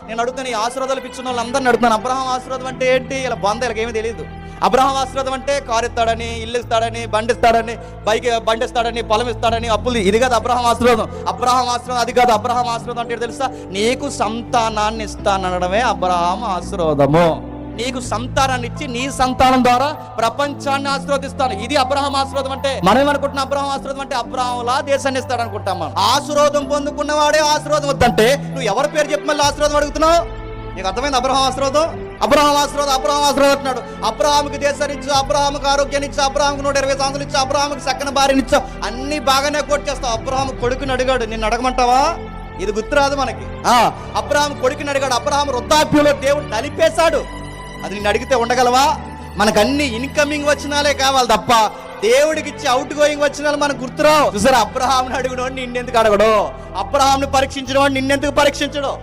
నేను అడుగుతాను, ఈ ఆశీర్వాదాలు పిచ్చిన వాళ్ళందరిని అడుగుతాను, అబ్రహాం ఆశీర్వాదం అంటే ఏంటి? ఇలా బంధువులకు ఏమీ తెలియదు. అబ్రహాం ఆశీర్వాదం అంటే కారు ఇస్తాడని, ఇల్లు ఇస్తాడని, బండి ఇస్తాడని, బండి ఇస్తాడని, పొలం ఇస్తాడని, అప్పులు. ఇది కాదు అబ్రహాం ఆశీర్వాదం. అబ్రహాం ఆశీర్వాదం అది కాదు. అబ్రహాం ఆశీర్వాదం అంటే తెలుసా? నీకు సంతానాన్ని ఇస్తానడమే అబ్రహాం ఆశీర్వాదము. నీకు సంతానాన్ని ఇచ్చి నీ సంతానం ద్వారా ప్రపంచాన్ని ఆశీర్వదిస్తాను. ఇది అబ్రహాం ఆశీర్వాదం అంటే. మనం ఏమనుకుంటున్నాం? అబ్రహాం ఆశీర్వాదం అంటే అబ్రహాంలా దేశాన్ని ఇస్తాడు అనుకుంటాం మనం. ఆశీర్వాదం పొందుకున్నవాడే ఆశీర్వాదం వద్దంటే నువ్వు ఎవరి పేరు చెప్పి మళ్ళీ ఆశీర్వాదం అడుగుతున్నావు? నీకు అర్థమైంది? అబ్రహాం ఆశీర్వాదం, అబ్రహాం ఆశీర్వాదం, అబ్రహాం ఆశీర్వాదం అంటున్నాడు. అబ్రహాంకి దేశాన్ని ఇచ్చు, అబ్రహాంకి ఆరోగ్యాన్ని ఇచ్చు, అబ్రహాంకి 120 సంవత్సరాలు ఇచ్చు, అబ్రహాంకి చక్కని భార్యని ఇచ్చు, అన్ని బాగానే కోట్ చేస్తావు. అబ్రహాం కొడుకుని అడిగాడు, నిన్ను అడగమంటావా? ఇది గుర్తురాదు మనకి. అబ్రహాం కొడుకుని అడిగాడు. అబ్రహాం వృద్ధాప్యంలో దేవుడు నలిపేశాడు. అది నిన్ను అడిగితే ఉండగలవా? మనకు అన్ని ఇన్కమింగ్ వచనాలే కావాలి తప్ప దేవుడికి ఇచ్చి అవుట్ గోయింగ్ వచనాలు మనకు గుర్తురావు. చూసారా, అబ్రహాంని అడిగినోడు నిన్నెందుకు అడగడు? అబ్రహాంని పరీక్షించిన వాడు నిన్నెందుకు పరీక్షించడు?